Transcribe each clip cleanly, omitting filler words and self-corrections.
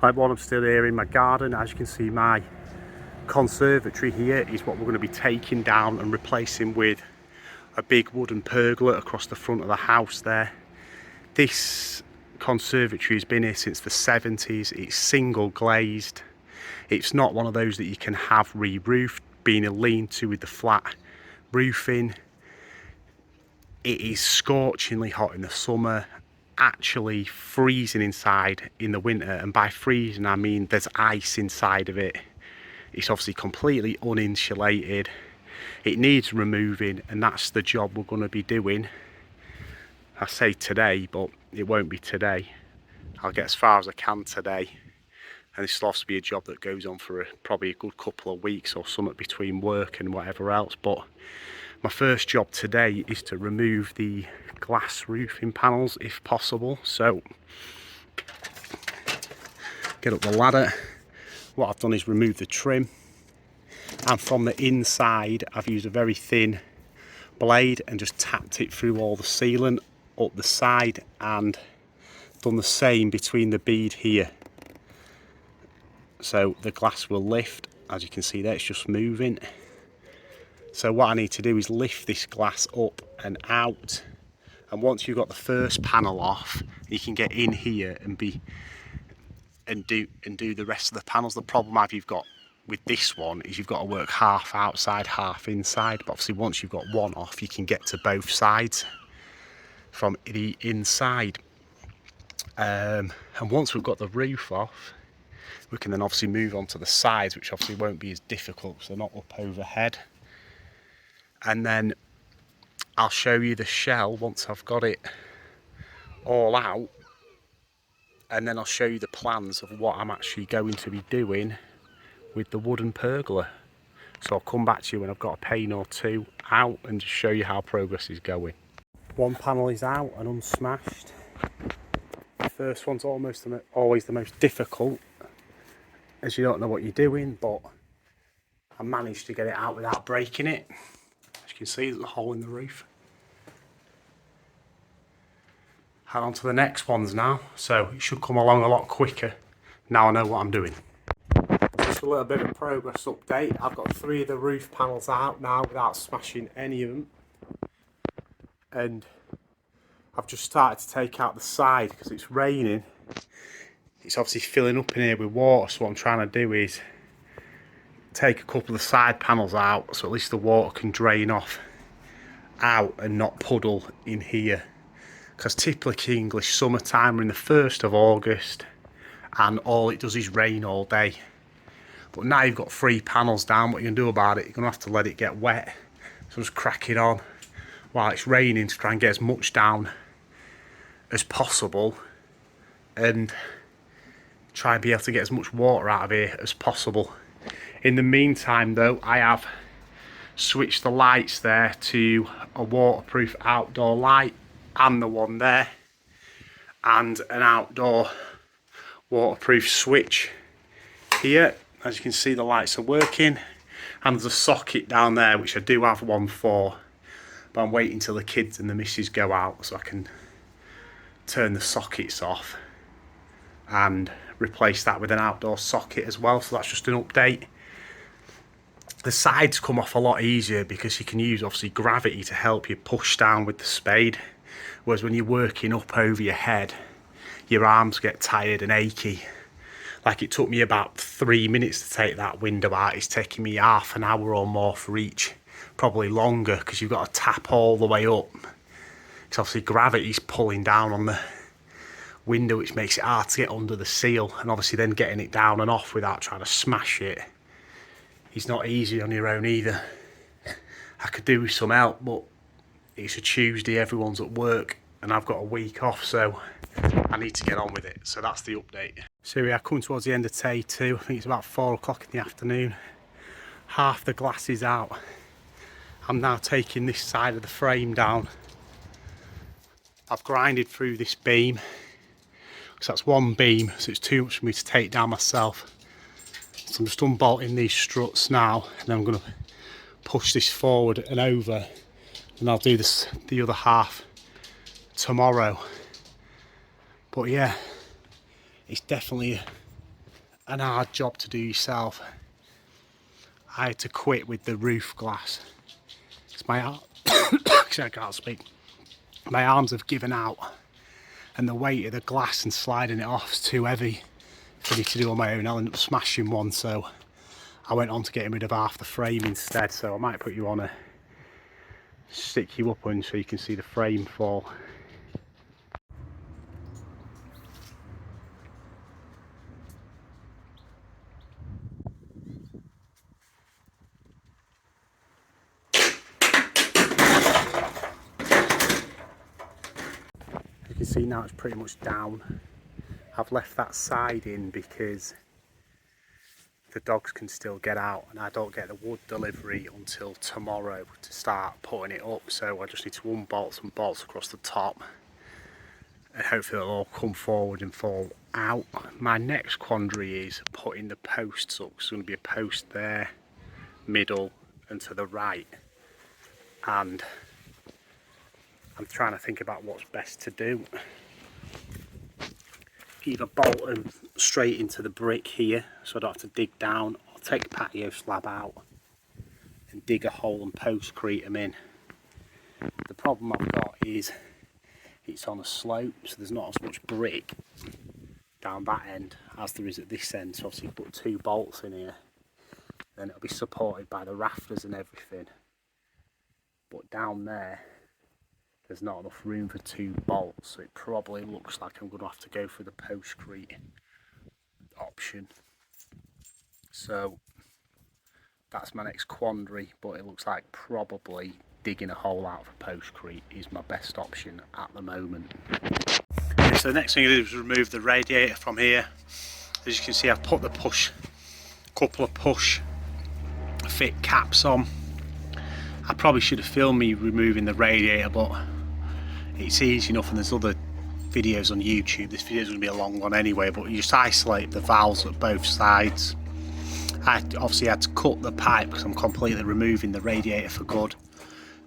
Like, while I'm still here in my garden, as you can see, my conservatory here is what we're going to be taking down and replacing with a big wooden pergola across the front of the house there. This conservatory has been here since the 70s. It's single glazed. It's not one of those that you can have re-roofed, being a lean-to with the flat roofing. It is scorchingly hot in the summer, actually freezing inside in the winter, and by freezing I mean there's ice inside of it. It's obviously completely uninsulated. It needs removing, and that's the job we're going to be doing. I say today, but it won't be today. I'll get as far as I can today, and this will also be a job that goes on for probably a good couple of weeks or something between work and whatever else. But my first job today is to remove the glass roofing panels if possible. So get up the ladder. What I've done is remove the trim, and from the inside I've used a very thin blade and just tapped it through all the sealant up the side, and done the same between the bead here. So the glass will lift. As you can see there, it's just moving. So what I need to do is lift this glass up and out, and once you've got the first panel off, you can get in here and do the rest of the panels. The problem you've got with this one is you've got to work half outside, half inside. But obviously once you've got one off, you can get to both sides from the inside. And once we've got the roof off, we can then obviously move on to the sides, which obviously won't be as difficult because they're not up overhead. And then I'll show you the shell once I've got it all out, and then I'll show you the plans of what I'm actually going to be doing with the wooden pergola. So I'll come back to you when I've got a pane or two out and just show you how progress is going. One panel is out and unsmashed. The first one's always the most difficult, as you don't know what you're doing, but I managed to get it out without breaking it. As you can see, there's a hole in the roof. And on to the next ones now, so it should come along a lot quicker now I know what I'm doing. Just a little bit of progress update. I've got 3 of the roof panels out now without smashing any of them, and I've just started to take out the side because it's raining. It's obviously filling up in here with water, so what I'm trying to do is take a couple of the side panels out so at least the water can drain off out and not puddle in here. Because typically English summertime, we're in the 1st of August and all it does is rain all day. But now you've got 3 panels down, what you can do about it, you're going to have to let it get wet. So just crack it on while it's raining to try and get as much down as possible, and try and be able to get as much water out of here as possible. In the meantime though, I have switched the lights there to a waterproof outdoor light, and the one there, and an outdoor waterproof switch here. As you can see, the lights are working, and there's a socket down there which I do have one for, but I'm waiting till the kids and the missus go out so I can turn the sockets off and replace that with an outdoor socket as well. So that's just an update. The sides come off a lot easier because you can use obviously gravity to help you push down with the spade, whereas when you're working up over your head, your arms get tired and achy. Like, it took me about 3 minutes to take that window out. It's taking me half an hour or more for each, probably longer, because you've got to tap all the way up, because obviously gravity's pulling down on the window, which makes it hard to get under the seal, and obviously then getting it down and off without trying to smash it is not easy on your own either. I could do with some help, but it's a Tuesday, everyone's at work, and I've got a week off, so I need to get on with it. So that's the update. So we are coming towards the end of day 2. I think it's about 4 o'clock in the afternoon. Half the glass is out. I'm now taking this side of the frame down. I've grinded through this beam, because that's one beam, so it's too much for me to take down myself. So I'm just unbolting these struts now, and then I'm going to push this forward and over, and I'll do the other half tomorrow. But yeah, it's definitely an hard job to do yourself. I had to quit with the roof glass. It's my arm. Actually, I can't speak. My arms have given out, and the weight of the glass and sliding it off is too heavy for me to do on my own. I'll end up smashing one, so I went on to getting rid of half the frame instead. So I might put you on a stick you up on so you can see the frame fall. You can see now it's pretty much down. I've left that side in because the dogs can still get out, and I don't get the wood delivery until tomorrow to start putting it up, so I just need to unbolt some bolts across the top and hopefully it'll all come forward and fall out. My next quandary is putting the posts up. There's going to be a post there, middle and to the right, and I'm trying to think about what's best to do. Either bolt them straight into the brick here so I don't have to dig down, or take the patio slab out and dig a hole and postcrete them in. The problem I've got is it's on a slope, so there's not as much brick down that end as there is at this end. So obviously you put 2 bolts in here, then it'll be supported by the rafters and everything. But down there's not enough room for 2 bolts, so it probably looks like I'm going to have to go for the postcrete option. So that's my next quandary, but it looks like probably digging a hole out for postcrete is my best option at the moment. Okay, so the next thing I did was remove the radiator from here. As you can see, I've put the couple of push fit caps on. I probably should have filmed me removing the radiator, but it's easy enough, and there's other videos on YouTube. This video is going to be a long one anyway, but you just isolate the valves at both sides. I obviously had to cut the pipe because I'm completely removing the radiator for good,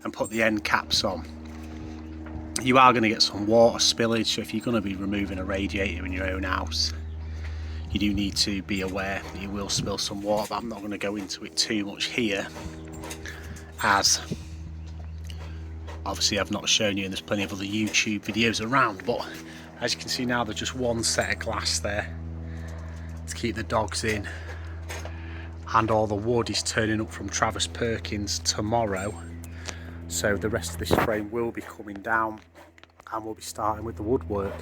and put the end caps on. You are going to get some water spillage, so if you're going to be removing a radiator in your own house, you do need to be aware that you will spill some water, but I'm not going to go into it too much here, as obviously I've not shown you, and there's plenty of other YouTube videos around. But as you can see now, there's just one set of glass there to keep the dogs in, and all the wood is turning up from Travis Perkins tomorrow, so the rest of this frame will be coming down and we'll be starting with the woodwork.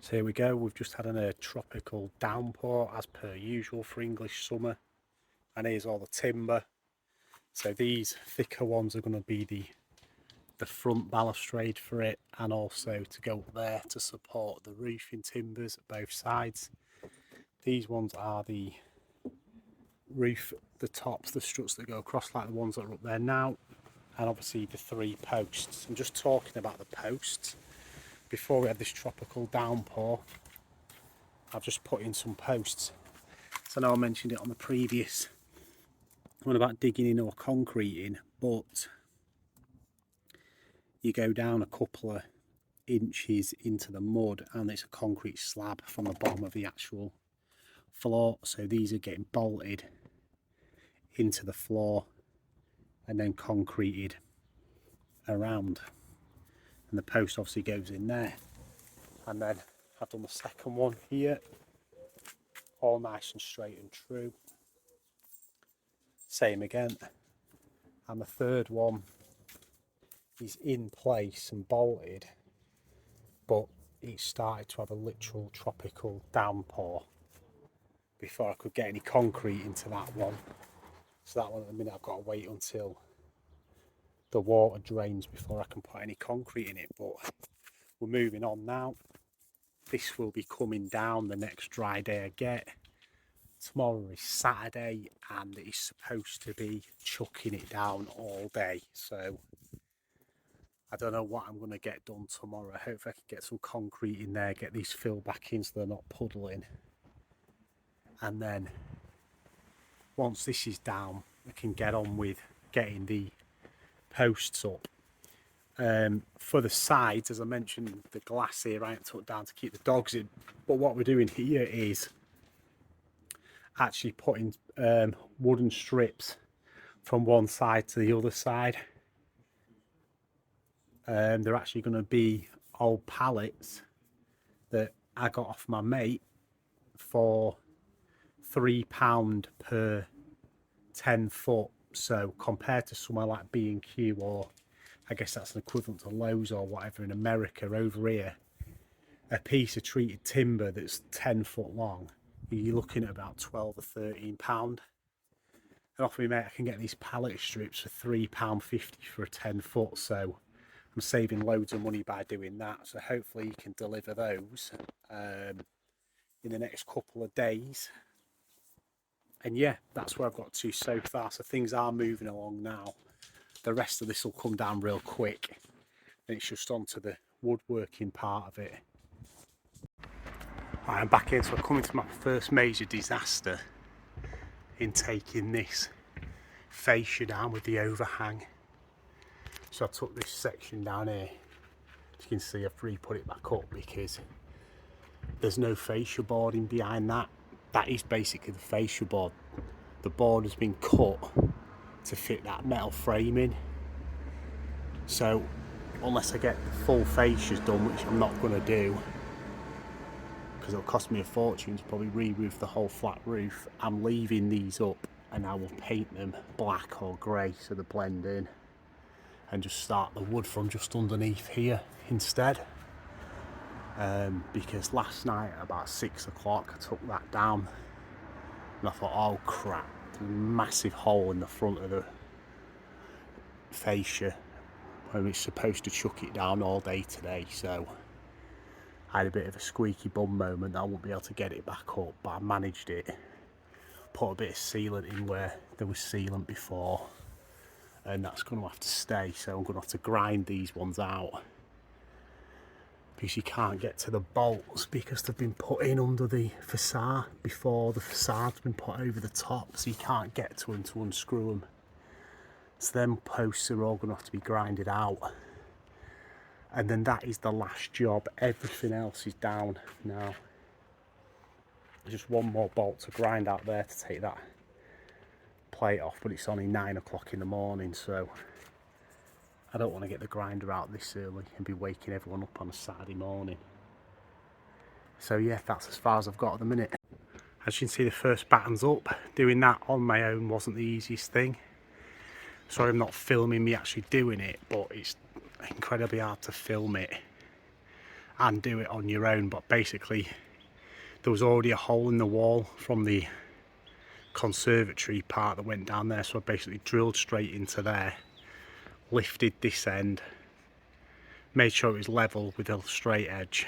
So here we go, we've just had a tropical downpour as per usual for English summer, and here's all the timber. So these thicker ones are going to be the front balustrade for it, and also to go up there to support the roofing timbers at both sides. These ones are the roof, the tops, the struts that go across like the ones that are up there now, and obviously the 3 posts. I'm just talking about the posts. Before we had this tropical downpour, I've just put in some posts. So I know I mentioned it on the previous one about digging in or concreting, but you go down a couple of inches into the mud and it's a concrete slab from the bottom of the actual floor, so these are getting bolted into the floor and then concreted around, and the post obviously goes in there. And then I've done the second one here, all nice and straight and true, same again, and the third one is in place and bolted, but it started to have a literal tropical downpour before I could get any concrete into that one. So that one at the minute I've got to wait until the water drains before I can put any concrete in it, but we're moving on now. This will be coming down the next dry day I get. Tomorrow is Saturday and it's supposed to be chucking it down all day, so I don't know what I'm going to get done tomorrow. Hopefully I can get some concrete in there, get these filled back in so they're not puddling, and then once this is down I can get on with getting the posts up. For the sides, as I mentioned, the glass here I took down to keep the dogs in, but what we're doing here is actually putting wooden strips from one side to the other side. They're actually going to be old pallets that I got off my mate for £3 per 10 foot. So compared to somewhere like B&Q, or I guess that's an equivalent to Lowe's or whatever in America, over here a piece of treated timber that's 10 foot long, you're looking at about 12 or 13 pound. And off me mate, I can get these pallet strips for £3.50 for a 10 foot, so I'm saving loads of money by doing that. So hopefully you can deliver those in the next couple of days. And yeah, that's where I've got to so far. So things are moving along now. The rest of this will come down real quick, and it's just on to the woodworking part of it. I'm back in, so I'm coming to my first major disaster in taking this fascia down with the overhang. So I took this section down here. As you can see, I've re-put it back up because there's no fascia boarding behind that. That is basically the fascia board. The board has been cut to fit that metal framing. So unless I get the full fascias done, which I'm not going to do, because it'll cost me a fortune to probably re-roof the whole flat roof, I'm leaving these up and I will paint them black or grey so they blend in, and just start the wood from just underneath here instead. Because last night at about 6 o'clock I took that down and I thought, oh crap, there's a massive hole in the front of the fascia where it's supposed to chuck it down all day today. So I had a bit of a squeaky bum moment that I won't be able to get it back up, but I managed it. Put a bit of sealant in where there was sealant before, and that's going to have to stay. So I'm going to have to grind these ones out, because you can't get to the bolts because they've been put in under the facade before the facade's been put over the top, so you can't get to them to unscrew them. So them posts are all going to have to be grinded out, and then that is the last job. Everything else is down now. Just one more bolt to grind out there to take that plate off, but it's only 9 o'clock in the morning, so I don't want to get the grinder out this early and be waking everyone up on a Saturday morning. So yeah, that's as far as I've got at the minute. As you can see, the first batten's up. Doing that on my own wasn't the easiest thing. Sorry I'm not filming me actually doing it, but it's incredibly hard to film it and do it on your own. But basically there was already a hole in the wall from the conservatory part that went down there, so I basically drilled straight into there, lifted this end, made sure it was level with a straight edge,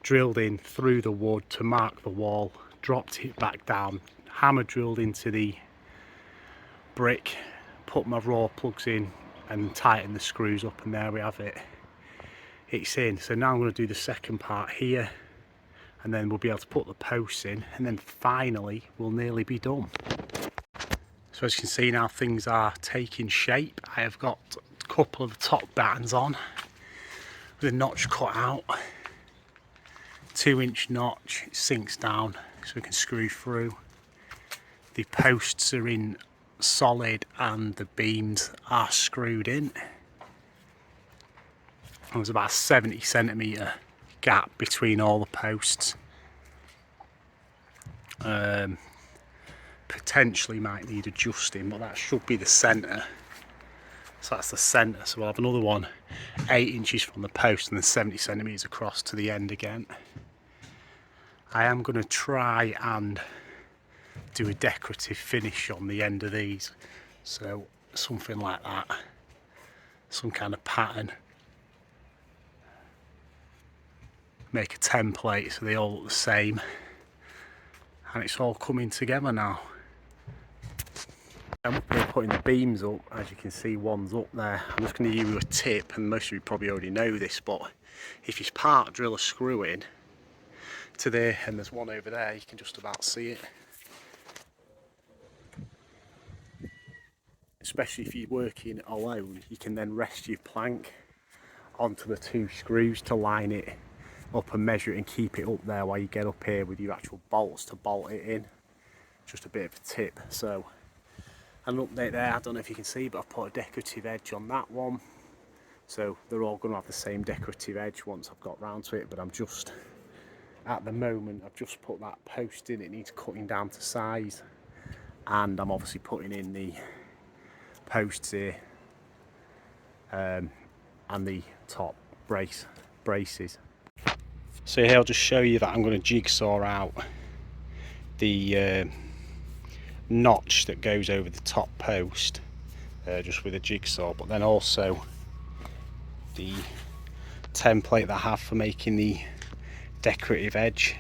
drilled in through the wood to mark the wall, dropped it back down, hammer drilled into the brick, put my raw plugs in and tightened the screws up, and there we have it. It's in. So now I'm going to do the second part here, and then we'll be able to put the posts in, and then finally we'll nearly be done. So as you can see now, things are taking shape. I have got a couple of the top battens on with a notch cut out, 2-inch notch. It sinks down so we can screw through. The posts are in solid and the beams are screwed in. There's about a 70cm gap between all the posts. Potentially might need adjusting, but that should be the centre. So that's the centre, so we'll have another one 8 inches from the post and then 70cm across to the end again. I am going to try and do a decorative finish on the end of these, so something like that, some kind of pattern. Make a template so they all look the same, and it's all coming together now. I'm up here putting the beams up. As you can see, one's up there. I'm just going to give you a tip, and most of you probably already know this, but if you part drill a screw in to there, and there's one over there, you can just about see it. Especially if you're working alone, you can then rest your plank onto the 2 screws to line it up and measure it and keep it up there while you get up here with your actual bolts to bolt it in. just a bit of a tip. So an update there, I don't know if you can see, but I've put a decorative edge on that one. So they're all going to have the same decorative edge once I've got round to it, but I'm just, at the moment, I've just put that post in. It needs cutting down to size, and I'm obviously putting in the posts here and the top braces. So here I'll just show you that I'm going to jigsaw out the notch that goes over the top post just with a jigsaw, but then also the template that I have for making the decorative edge.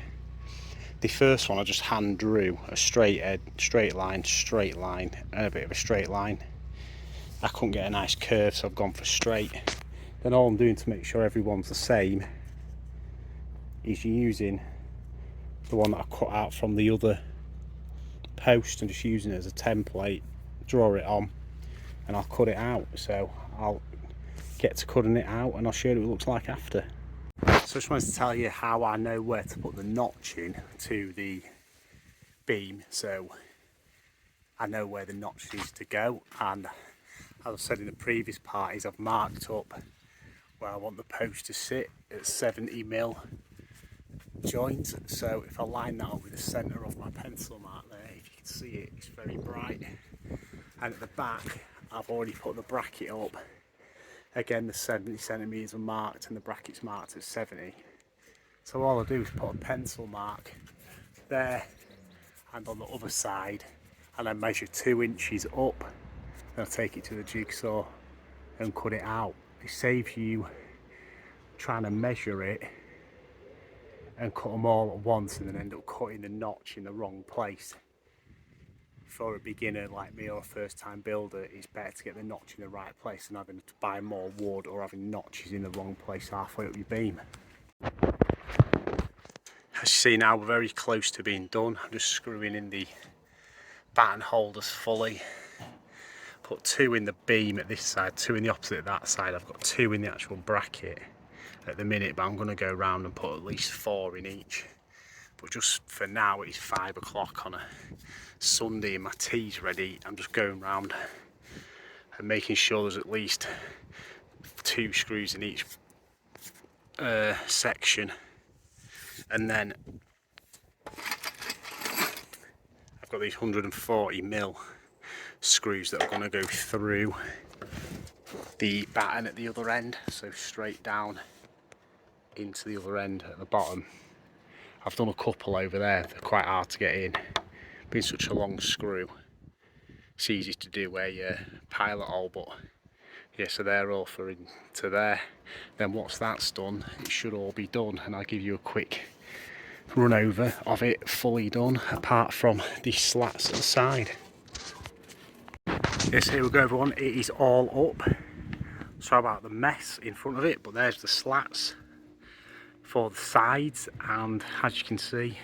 The first one I just hand drew a straight line, and a bit of a straight line. I couldn't get a nice curve, so I've gone for straight. Then all I'm doing to make sure everyone's the same is using the one that I cut out from the other post and just using it as a template, draw it on, and I'll cut it out. So I'll get to cutting it out and I'll show you what it looks like after. So I just wanted to tell you how I know where to put the notch in to the beam, so I know where the notch needs to go. And as I said in the previous part, is I've marked up where I want the post to sit at 70mm joint. So if I line that up with the centre of my pencil mark there, if you can see it, it's very bright. And at the back I've already put the bracket up. Again, the 70cm are marked and the bracket's marked at 70. So all I do is put a pencil mark there and on the other side, and I measure 2 inches up, and I take it to the jigsaw and cut it out. It saves you trying to measure it and cut them all at once and then end up cutting the notch in the wrong place. For a beginner like me or a first time builder, it's better to get the notch in the right place than having to buy more wood or having notches in the wrong place halfway up your beam. As you see now, we're very close to being done. I'm just screwing in the batten holders fully. Put 2 in the beam at this side, 2 in the opposite of that side. I've got 2 in the actual bracket at the minute, but I'm going to go round and put at least 4 in each. But just for now, it's 5 o'clock on a Sunday and my tea's ready. I'm just going round and making sure there's at least 2 screws in each section, and then I've got these 140mm screws that are going to go through the batten at the other end, so straight down into the other end at the bottom. I've done a couple over there, they're quite hard to get in, being such a long screw. It's easy to do a pilot hole, but yeah, so they're all for into there. Then once that's done, it should all be done, and I'll give you a quick run over of it fully done, apart from the slats at the side. Yes, here we go everyone, it is all up. Sorry about the mess in front of it, but there's the slats for the sides, and as you can see,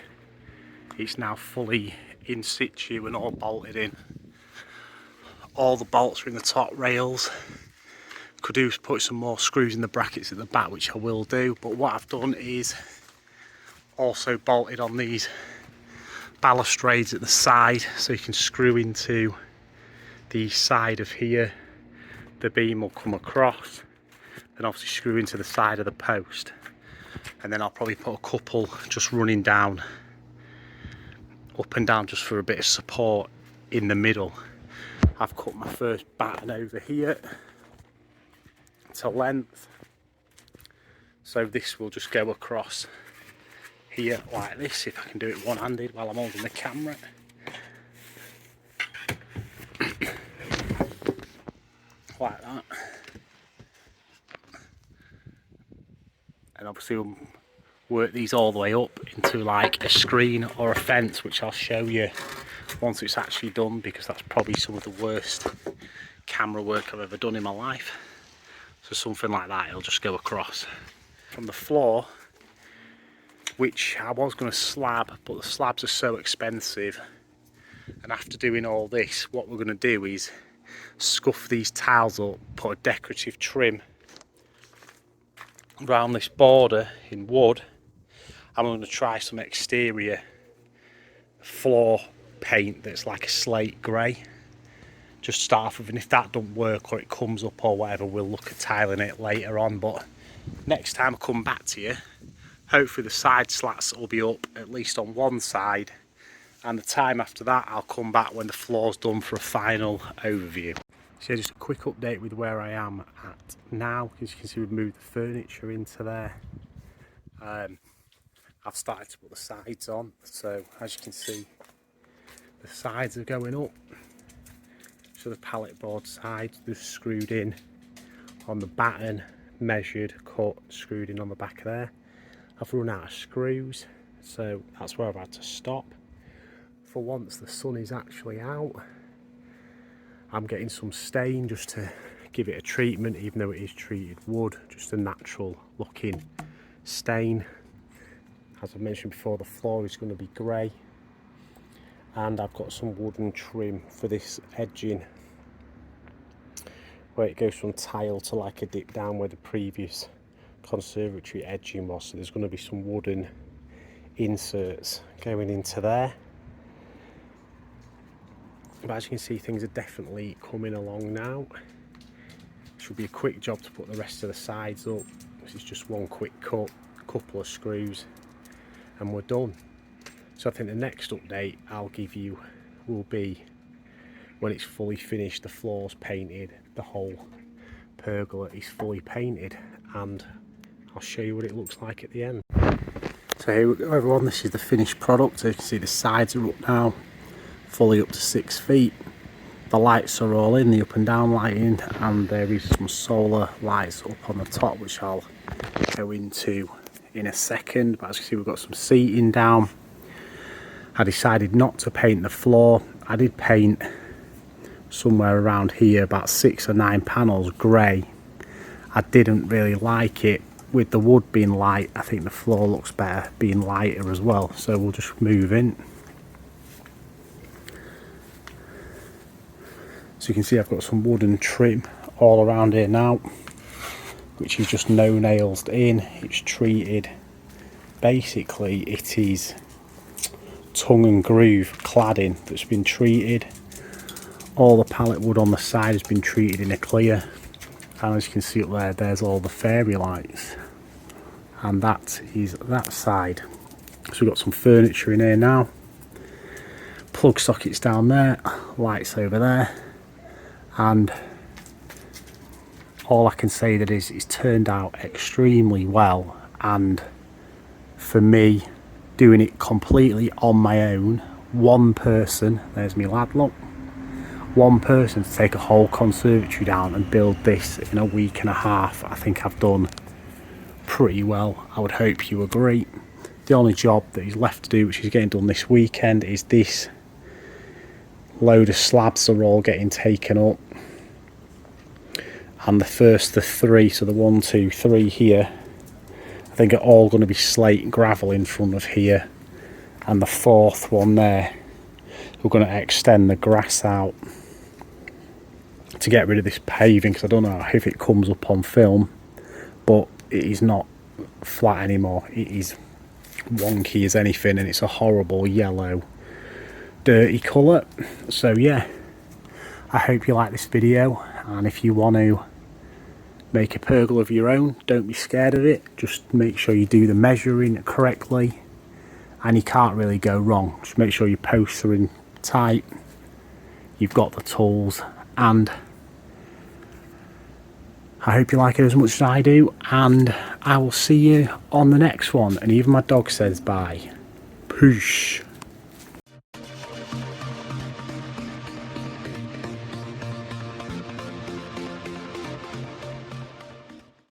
it's now fully in situ and all bolted in. All the bolts are in the top rails. Could do is put some more screws in the brackets at the back, which I will do, but what I've done is also bolted on these balustrades at the side, so you can screw into the side of here. The beam will come across, and obviously screw into the side of the post, and then I'll probably put a couple just running down, up and down, just for a bit of support in the middle. I've cut my first batten over here to length, so this will just go across here like this, if I can do it one-handed while I'm holding the camera. Like that. And obviously we'll work these all the way up into like a screen or a fence, which I'll show you once it's actually done, because that's probably some of the worst camera work I've ever done in my life. So something like that, it'll just go across from the floor, which I was going to slab, but the slabs are so expensive, and after doing all this, what we're going to do is scuff these tiles up, put a decorative trim around this border in wood. I'm going to try some exterior floor paint that's like a slate grey. Just start off with, and if that doesn't work or it comes up or whatever, we'll look at tiling it later on. But next time I come back to you, hopefully the side slats will be up at least on one side, and the time after that I'll come back when the floor's done for a final overview. So just a quick update with where I am at now. As you can see, we've moved the furniture into there. I've started to put the sides on, so as you can see the sides are going up. So the pallet board sides, they're screwed in on the batten, measured, cut, screwed in on the back of there. I've run out of screws, so that's where I've had to stop. For once the sun is actually out, I'm getting some stain just to give it a treatment, even though it is treated wood, just a natural looking stain. As I mentioned before, the floor is going to be grey, and I've got some wooden trim for this edging where it goes from tile to like a dip down where the previous conservatory edging was. So there's going to be some wooden inserts going into there. But as you can see, things are definitely coming along now. Should be a quick job to put the rest of the sides up. This is just one quick cut, couple of screws, and we're done. So I think the next update I'll give you will be when it's fully finished, the floor's painted, the whole pergola is fully painted, and I'll show you what it looks like at the end. So here we go everyone, this is the finished product. As you can see, the sides are up now, fully up to 6 feet. The lights are all in, the up and down lighting, and there is some solar lights up on the top which I'll go into in a second. But as you can see, we've got some seating down. I decided not to paint the floor. I did paint somewhere around here about 6 or 9 panels grey. I didn't really like it. With the wood being light, I think the floor looks better being lighter as well, so we'll just move in. So you can see I've got some wooden trim all around here now, which is just no nails in. It's treated, basically it is tongue and groove cladding that's been treated. All the pallet wood on the side has been treated in a clear, and as you can see up there, there's all the fairy lights, and that is that side. So we've got some furniture in here now, plug sockets down there, lights over there, and all I can say that is it's turned out extremely well. And for me, doing it completely on my own, one person, there's me lad, look, one person to take a whole conservatory down and build this in a week and a half, I think I've done pretty well. I would hope you agree. The only job that is left to do, which is getting done this weekend, is this load of slabs are all getting taken up, and the three, so the 1, 2, 3 here, I think are all going to be slate gravel in front of here, and the 4th one there, we're going to extend the grass out to get rid of this paving, because I don't know if it comes up on film, but it is not flat anymore. It is wonky as anything, and it's a horrible yellow dirty colour. So yeah, I hope you like this video, and if you want to make a pergola of your own, don't be scared of it. Just make sure you do the measuring correctly, and you can't really go wrong. Just make sure your posts are in tight, you've got the tools, and I hope you like it as much as I do, and I will see you on the next one. And even my dog says bye. Poosh.